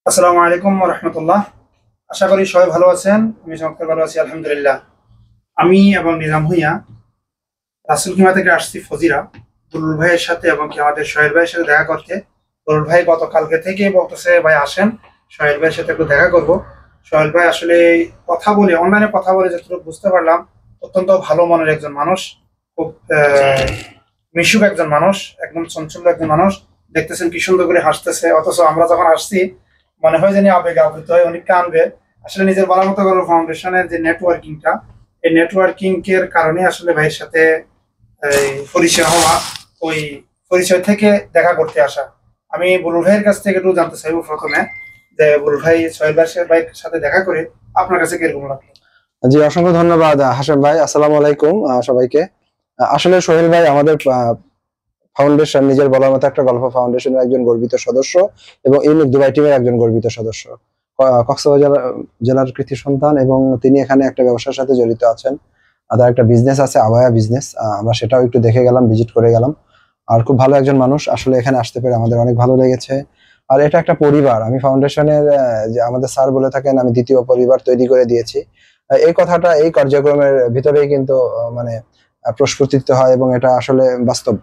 আসসালামু আলাইকুম ওয়া রাহমাতুল্লাহ। আশা করি সবাই ভালো আছেন। আমি চমৎকার ভালো আছি আলহামদুলিল্লাহ। আমি এবং নিজাম ভূঁইয়া রাসুল কিমা থেকে আসছি ফজিরা দুলুল ভাইয়ের সাথে এবং কি আমাদের সোহেল ভাইয়ের সাথে দেখা করতে। দুলুল ভাই গতকালকে থেকেই বলতেছে ভাই আসেন সোহেল ভাইয়ের সাথে একটু দেখা করব। সোহেল ভাই আসলে কথা বলে অনলাইনে কথা বলে যতটুকু বুঝতে পারলাম অত্যন্ত ভালো মনের একজন মানুষ, খুব মিশুক একজন মানুষ, একদম চঞ্চল একজন মানুষ। দেখতেছেন কি সুন্দর করে হাসতেছে, অথচ আমরা যখন আসছি মনে হয় জানি আবেগে আবৃত হয়, অনেক কানবে। আসলে নিজের বলার মতো গর্ব ফাউন্ডেশনের যে নেটওয়ার্কিংটা, এই নেটওয়ার্কিং এর কারণে আসলে ভাইয়ের সাথে এই পরিচয় হওয়া, ওই পরিচয় থেকে দেখা করতে আসা। আমি বুলু ভাইয়ের কাছ থেকে একটু জানতে চাইবো প্রথমে যে বুলু ভাই সোহেল ভাইয়ের সাথে দেখা করে আপনার কাছে কিরকম লাগলো? জি, অসংখ্য ধন্যবাদ হাসেম ভাই। আসসালামু আলাইকুম সবাইকে। আসলে সোহেল ভাই আমাদের ফাউন্ডেশন, নিজের বলার মতো একটা গল্প ফাউন্ডেশনের একজন গর্বিত সদস্য এবং ইউনিক দুবাই টিমের একজন গর্বিত সদস্য। কক্সবাজার জেলার কৃতি সন্তান এবং তিনি এখানে একটা ব্যবসার সাথে জড়িত আছেন। তার একটা বিজনেস আছে, আবায়া বিজনেস। আমরা সেটাও একটু দেখে গেলাম, ভিজিট করে গেলাম। আর খুব ভালো একজন মানুষ। আসলে এখানে আসতে পেরে আমাদের অনেক ভালো লেগেছে। আর এটা একটা পরিবার। আমি ফাউন্ডেশনের যে আমাদের স্যার বলে থাকেন, আমি দ্বিতীয় পরিবার তৈরি করে দিয়েছি। এই কথাটা এই কার্যক্রমের ভিতরেই কিন্তু মানে প্রস্ফুটিত হয় এবং এটা আসলে বাস্তব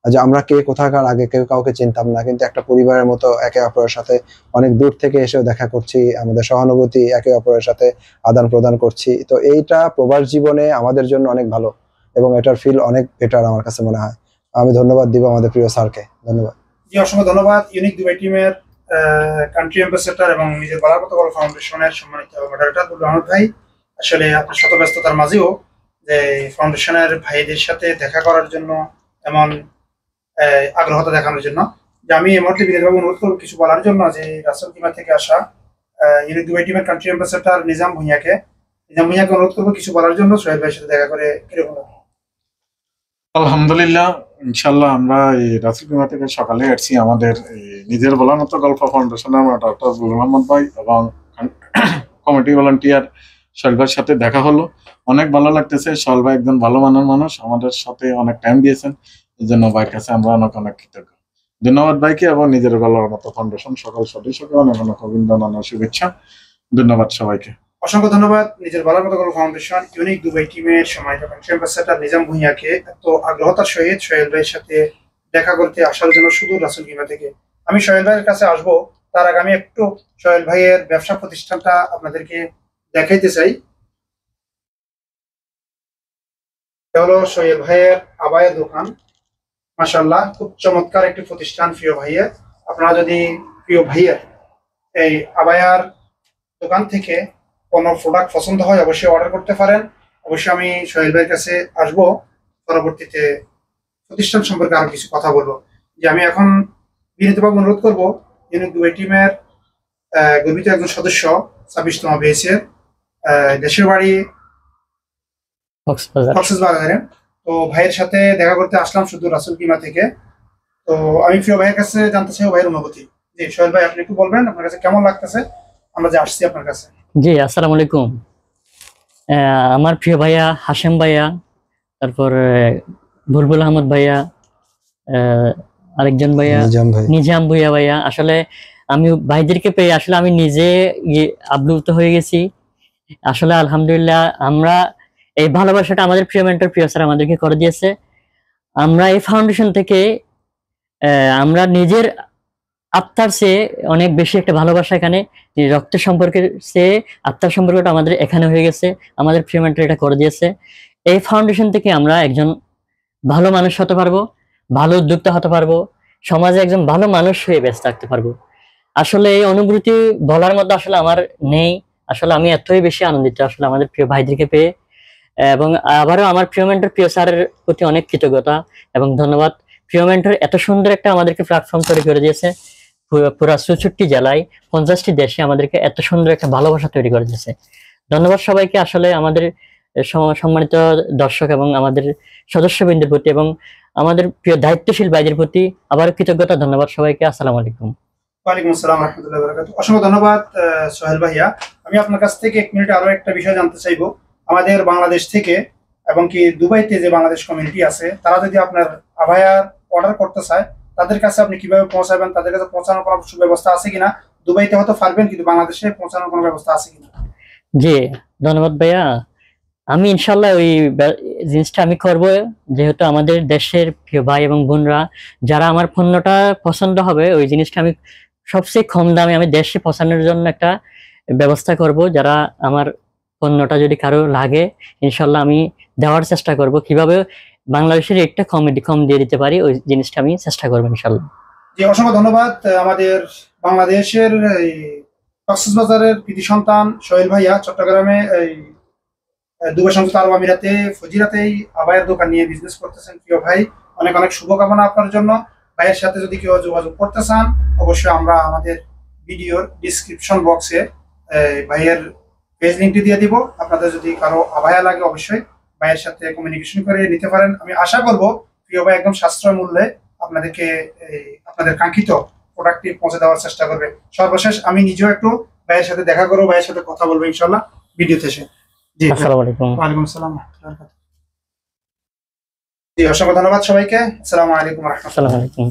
যে আমরা কে কোথাকার, আগে কেউ কাউকে চিনতাম না, কিন্তু একটা পরিবারের মতো একে অপরের সাথে অনেক দূর থেকে এসেও দেখা করছি, আমাদের সহানুভূতি একে অপরের সাথে আদান প্রদান করছি। তো এইটা প্রবাস জীবনে আমাদের জন্য অনেক ভালো এবং এটার ফিল অনেক বেটার আমার কাছে মনে হয়। আমি ধন্যবাদ দিব আমাদের প্রিয় স্যারকে। ধন্যবাদ। জি, অসংখ্য ধন্যবাদ ইউনিক দুবাই টিমের কান্ট্রি অ্যাম্বাসেডর এবং নিজের বলার মতো গর্ব ফাউন্ডেশনের সম্মানিত মডারেটর বুলু আহমদ ভাই। আসলে আপনার শত ব্যস্ততার মাঝেও যে ফাউন্ডেশনের ভাইদের সাথে দেখা করার জন্য এমন আগ্রহতা দেখানোর জন্য, যে আমি এই মুহূর্তে বিনীতভাবে অনুরোধ করবো কিছু বলার জন্য যে রাসেল কিমা থেকে আসা ইউনিক দুবাই টিমের কান্ট্রি অ্যাম্বাসেডর নিজাম ভুঁইয়াকে অনুরোধ করবো কিছু বলার জন্য, সোহেল ভাইয়ের সাথে দেখা করে কিরকম লাগে? আলহামদুলিল্লাহ, ইনশাল্লাহ আমরা এই রাসুল বিমা থেকে সকালে আসছি। আমাদের এই নিজের বলার মতো গল্প ফাউন্ডেশনের ডক্টর বুল আহমদ ভাই এবং কমিটি ভলান্টিয়ার সোহেল ভাইয়ের সাথে দেখা হলো। অনেক ভালো লাগতেছে। সোহেল ভাই একজন ভালো মানের মানুষ, আমাদের সাথে অনেক টাইম দিয়েছেন। এই জন্য ভাইয়ের কাছে আমরা অনেক অনেক কৃতজ্ঞ। ধন্যবাদ ভাইকে এবং নিজের বলার মতো ফাউন্ডেশন সকল সদস্যকে অনেক অনেক অভিনন্দন ও শুভেচ্ছা। ধন্যবাদ সবাইকে। অসংখ্য ধন্যবাদ নিজের বলার মতো গল্প ফাউন্ডেশন ইউনিক দুবাই টিমের সম্মানিত কান্ট্রি অ্যাম্বাসেডর নিজাম ভুঁইয়াকে এত আগ্রহতার সহিত সোহেল ভাইয়ের সাথে দেখা করতে আসার জন্য শুধু রাসেল কিমা থেকে। আমি সোহেল ভাইয়ের কাছে আসবো, তার আগে আমি একটু সোহেল ভাইয়ের ব্যবসা প্রতিষ্ঠানটা আপনাদেরকে দেখাইতে চাই। এটা হলো সোহেল ভাইয়ের আবায়া দোকান। মাশাআল্লাহ, খুব চমৎকার একটি প্রতিষ্ঠান প্রিয় ভাইয়ের। আপনারা যদি প্রিয় ভাইয়ের এই আবায়ার দোকান থেকে কোনো প্রোডাক্ট পছন্দ হয় অবশ্যই অর্ডার করতে পারেন। অবশ্যই আমি সোহেল ভাইয়ের কাছে আসবো, পরবর্তীতে প্রতিষ্ঠান সম্পর্কে আরো কিছু কথা বলবো। যে আমি এখন বিনীতভাবে অনুরোধ করবো ইউনিক দুবাই টিমের গর্বিত একজন সদস্য 26তম বেসের দেশের বাড়ি কক্সবাজারে, তো ভাইয়ের সাথে দেখা করতে আসলাম শুধু রাসুল কিমা থেকে। তো আমি প্রিয় ভাইয়ের কাছে জানতে চাই ভাইয়ের অনুভূতি। জি সোহেল ভাই, আপনি একটু বলবেন আপনার কাছে কেমন লাগতেছে আমরা যে আসছি আপনার কাছে? জি, আসসালামু আলাইকুম। আমার প্রিয় ভাইয়া হাশেম ভাইয়া, তারপর বুলবুল আহমদ ভাইয়া, আরেকজন ভাইয়া নিজাম ভাই। নিজাম ভুইয়া ভাইয়া। আসলে আমি ভাইদেরকে পেয়ে আসলে আমি নিজে আপ্লুত হয়ে গেছি। আসলে আলহামদুলিল্লাহ, আমরা এই ভালোবাসাটা আমাদের প্রিয় মেন্টর প্রিয় স্যার আমাদেরকে করে দিয়েছে। আমরা এই ফাউন্ডেশন থেকে আমরা নিজের আত্মার চেয়ে অনেক বেশি একটা ভালোবাসা, এখানে রক্তের সম্পর্কের চেয়ে আত্মার সম্পর্কটা আমাদের এখানে হয়ে গেছে। আমাদের প্রিয় মেন্টর এটা করে দিয়েছে। এই ফাউন্ডেশন থেকে আমরা একজন ভালো মানুষ হতে পারবো, ভালো উদ্যোক্তা হতে পারবো, সমাজে একজন ভালো মানুষ হয়ে বেঁচে থাকতে পারবো। আসলে এই অনুভূতি বলার মধ্যে আসলে আমার নেই। আসলে আমি এতই বেশি আনন্দিত আসলে আমাদের প্রিয় ভাইদেরকে পেয়ে, এবং আবারও আমার প্রিয় মেন্টর প্রিয় স্যারের প্রতি অনেক কৃতজ্ঞতা এবং ধন্যবাদ। প্রিয় মেন্টর এত সুন্দর একটা আমাদেরকে প্ল্যাটফর্ম তৈরি করে দিয়েছে। পুরা 64টি জেলায় 50টি দেশে আমাদেরকে এত সুন্দর একটা ভালোবাসা তৈরি করে দিয়েছে। ধন্যবাদ সবাইকে। আসলে আমাদের সম্মানিত দর্শক এবং আমাদের সদস্যবৃন্দের প্রতি এবং আমাদের প্রিয় দায়িত্বশীল ভাইদের প্রতি আবার কৃতজ্ঞতা, ধন্যবাদ সবাইকে। আসসালামু আলাইকুম। ওয়ালাইকুম আসসালাম রহমতুল্লাহ বারাকাতুহু। অসংখ্য ধন্যবাদ সোহেল ভাইয়া। আমি আপনার কাছ থেকে 1 মিনিট আরো একটা বিষয় জানতে চাইবো। আমাদের বাংলাদেশ থেকে এবং কি দুবাইতে যে বাংলাদেশ কমিউনিটি আছে, তারা যদি আপনার আবায়ার অর্ডার করতে চায় তাদের কাছে আপনি কিভাবে পৌঁছাবেন, তাদের কাছে পৌঁছানোর কোনো সুব্যবস্থা আছে কিনা দুবাইতে হয়তো পারবেন, কিন্তু বাংলাদেশে পৌঁছানোর কোনো ব্যবস্থা আছে কিনা? জি, ধন্যবাদ ভাইয়া। আমি ইনশাল্লাহ ওই জিনিসটা আমি করব, যেহেতু আমাদের দেশের প্রিয় ভাই এবং বোনরা যারা আমার পণ্যটা পছন্দ হবে, ওই জিনিসটা আমি সবচেয়ে কম দামে আমি দেশে পৌঁছানোর জন্য একটা ব্যবস্থা করব। যারা আমার পণ্যটা যদি কারো লাগে, ইনশাল্লাহ আমি দেওয়ার চেষ্টা করব। কিভাবে বাংলাদেশের রেটটা কম দিয়ে দিতে পারি, ওই জিনিসটা আমি চেষ্টা করবো ইনশাল্লাহ। জি, অসংখ্য ধন্যবাদ। আমাদের বাংলাদেশের এই কক্সবাজারের কৃতি সন্তান সোহেল ভাইয়া চট্টগ্রামে এই দুবাই সংযুক্ত আরব আমিরাতে ফজিরাতেই আবায়ের দোকান নিয়ে বিজনেস করতেছেন। প্রিয় ভাই, অনেক অনেক শুভকামনা আপনার জন্য। ভাইয়ের সাথে যদি কেউ যোগাযোগ করতে চান, অবশ্যই আমরা আমাদের ভিডিওর ডিসক্রিপশন বক্সে ভাইয়ের পেজ লিঙ্কটি দিয়ে দিব। আপনাদের যদি কারো আবায়া লাগে, অবশ্যই ভাইয়ের সাথে কমিউনিকেশন করে নিতে পারেন। আমি আশা করব প্রিয় ভাই একদম সাশ্রয় মূল্যে আপনাদেরকে আপনাদের কাঙ্ক্ষিত প্রোডাক্টটি পৌঁছে দেওয়ার চেষ্টা করবে। সর্বশেষ আমি নিজেও একটু ভাইয়ের সাথে দেখা করবো, ভাইয়ের সাথে কথা বলবো ইনশাল্লাহ ভিডিওতে এসে। জি, আসসালামু আলাইকুম। ওয়ালাইকুম আসসালাম। জি, অসংখ্য ধন্যবাদ সবাইকে। আসসালামু আলাইকুম ওয়া রাহমাতুল্লাহ। আসসালামু আলাইকুম।